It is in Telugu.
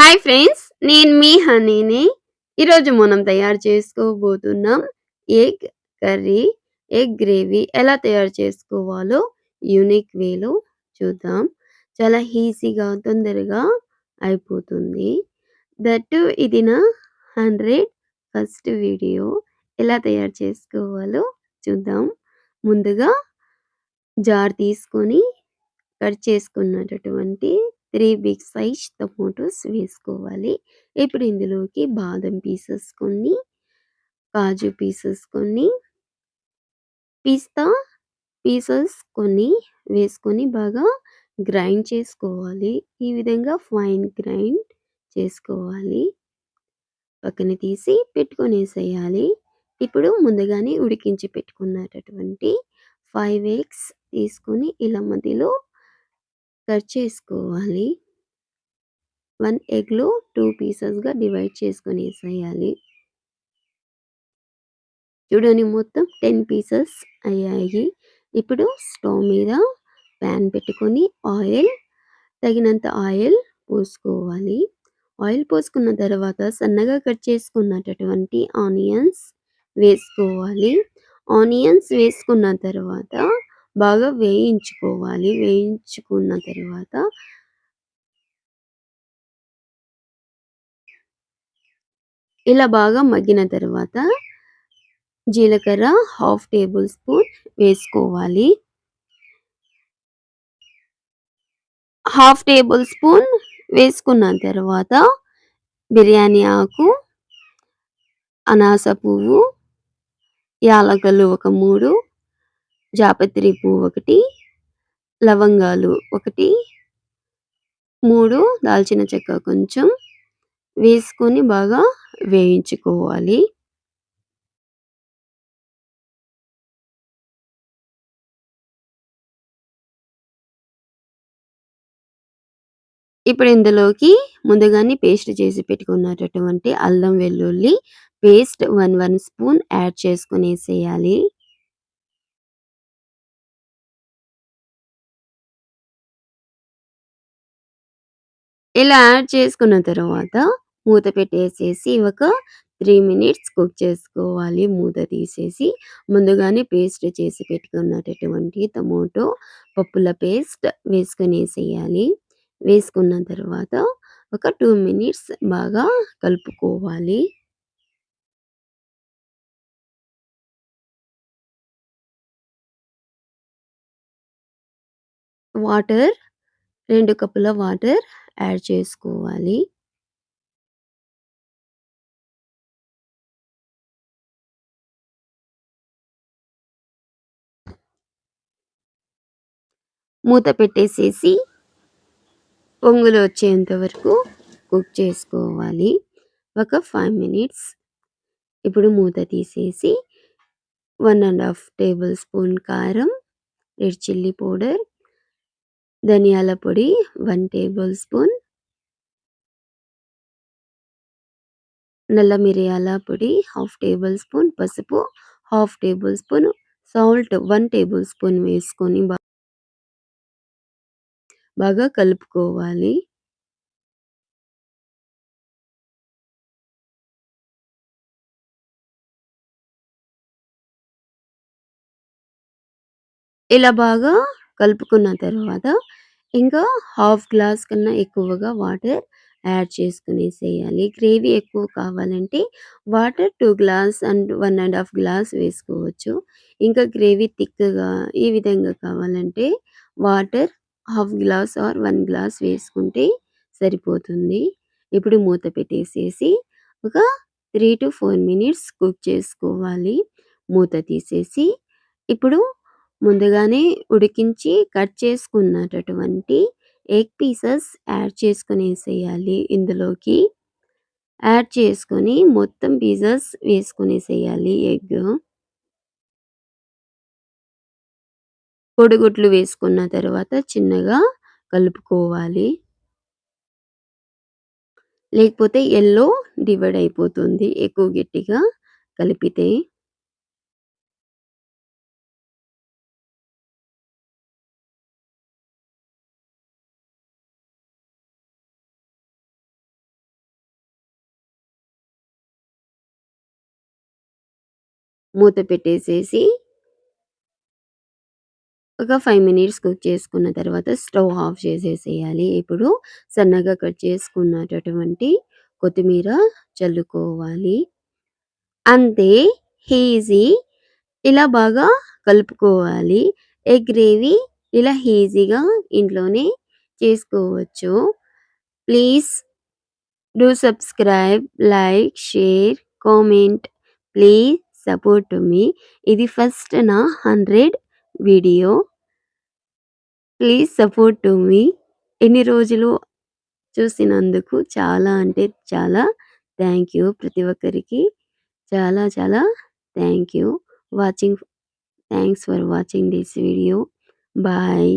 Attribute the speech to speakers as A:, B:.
A: హాయ్ ఫ్రెండ్స్, నేను మీ హనీని. ఈరోజు మనం తయారు చేసుకోబోతున్నాం ఎగ్ కర్రీ, ఎగ్ గ్రేవీ ఎలా తయారు చేసుకోవాలో యూనిక్ వేలో చూద్దాం. చాలా ఈజీగా, తొందరగా అయిపోతుంది. దట్టు ఇది నా 100 ఫస్ట్ వీడియో. ఎలా తయారు చేసుకోవాలో చూద్దాం. ముందుగా జార్ తీసుకొని కట్ చేసుకున్నటటువంటి 3 బిగ్ సైజ్ టమోటోస్ వేసుకోవాలి. ఇప్పుడు ఇందులోకి బాదం పీసెస్ కొన్ని, కాజు పీసెస్ కొన్ని, పిస్తా పీసెస్ కొన్ని వేసుకొని బాగా గ్రైండ్ చేసుకోవాలి. ఈ విధంగా ఫైన్ గ్రైండ్ చేసుకోవాలి. పక్కన తీసి పెట్టుకొనేసేయాలి. ఇప్పుడు ముందుగానే ఉడికించి పెట్టుకున్నటటువంటి 5 ఎగ్స్ తీసుకొని ఇలా మధ్యలో కట్ చేసుకోవాలి. 1 ఎగ్‌లో 2 పీసెస్‌గా డివైడ్ చేసుకొనేసేయాలి. చూడండి, మొత్తం 10 పీసెస్ అయ్యాయి. ఇప్పుడు స్టవ్ మీద పాన్ పెట్టుకొని తగినంత ఆయిల్ పోసుకోవాలి. ఆయిల్ పోసుకున్న తర్వాత సన్నగా కట్ చేసుకున్నటటువంటి ఆనియన్స్ వేసుకోవాలి. ఆనియన్స్ వేసుకున్న తర్వాత బాగా వేయించుకోవాలి. వేయించుకున్న తర్వాత ఇలా బాగా మగ్గిన తర్వాత జీలకర్ర హాఫ్ టేబుల్ స్పూన్ వేసుకోవాలి. హాఫ్ టేబుల్ స్పూన్ వేసుకున్న తర్వాత బిర్యానీ ఆకు, అనాస పువ్వు, యాలకులు ఒక 3, జాపత్రి పువ్వు 1, లవంగాలు 1, 3 దాల్చిన చెక్క కొంచెం వేసుకొని బాగా వేయించుకోవాలి. ఇప్పుడు ఇందులోకి ముందుగానే పేస్ట్ చేసి పెట్టుకున్నటటువంటి అల్లం వెల్లుల్లి పేస్ట్ 1 స్పూన్ యాడ్ చేసుకొనేసేయాలి. ఇలా యాడ్ చేసుకున్న తర్వాత మూత పెట్టేసేసి ఒక 3 మినిట్స్ కుక్ చేసుకోవాలి. మూత తీసేసి ముందుగానే పేస్ట్ చేసి పెట్టుకున్నటటువంటి టమోటో పప్పుల పేస్ట్ వేసుకొనేసేయాలి. వేసుకున్న తర్వాత ఒక 2 మినిట్స్ బాగా కలుపుకోవాలి. వాటర్ 2 కప్పుల వాటర్ యాడ్ చేసుకోవాలి. మూత పెట్టేసేసి పొంగులు వచ్చేంత వరకు కుక్ చేసుకోవాలి. ఒక 5 మినిట్స్. ఇప్పుడు మూత తీసేసి 1 టేబుల్ స్పూన్ కారం, రెడ్ చిల్లీ పౌడర్, ధనియాల పొడి 1 టేబుల్ స్పూన్, నల్ల మిరియాల పొడి హాఫ్ టేబుల్ స్పూన్, పసుపు half table spoon, salt 1 table spoon వేసుకొని బాగా కలుపుకోవాలి. ఇలా బాగా కలుపుకున్న తర్వాత ఇంకా హాఫ్ గ్లాస్ కన్నా ఎక్కువగా వాటర్ యాడ్ చేసుకునేసేయాలి. గ్రేవీ ఎక్కువ కావాలంటే వాటర్ 2 గ్లాస్ అండ్ 1 గ్లాస్ వేసుకోవచ్చు. ఇంకా గ్రేవీ థిక్‌గా ఈ విధంగా కావాలంటే water half glass are 1 glass వేసుకుంటే సరిపోతుంది. ఇప్పుడు మూత పెట్టేసేసి ఒక 3-4 మినిట్స్ కుక్ చేసుకోవాలి. మూత తీసేసి ఇప్పుడు ముందుగానే ఉడికించి కట్ చేసుకున్నటటువంటి ఎగ్ పీసెస్ యాడ్ చేసుకొనేసేయాలి ఇందులోకి. యాడ్ చేసుకొని మొత్తం పీసెస్ వేసుకొనేసేయాలి ఎగ్. కోడిగుడ్లు వేసుకున్న తర్వాత చిన్నగా కలుపుకోవాలి. లేకపోతే డివైడ్ అయిపోతుంది ఎక్కువ గట్టిగా కలిపితే. మూత పెట్టేసేసి ఒక 5 మినిట్స్ కుక్ చేసుకున్న తర్వాత స్టవ్ ఆఫ్ చేసేసేయాలి. ఇప్పుడు సన్నగా కట్ చేసుకున్నటటువంటి కొత్తిమీర చల్లుకోవాలి. అంతే ఈజీ. ఇలా బాగా కలుపుకోవాలి. ఎగ్ గ్రేవీ ఇలా ఈజీగా ఇంట్లోనే చేసుకోవచ్చు. Please do subscribe, like, share, comment. Please support me. ఇది ఫస్ట్ నా 100 video. Please support to me. ఇన్ని రోజులు చూసినందుకు చాలా అంటే చాలా థ్యాంక్ యూ ప్రతి ఒక్కరికి. చాలా చాలా thank you. Watching thanks for watching this video. Bye.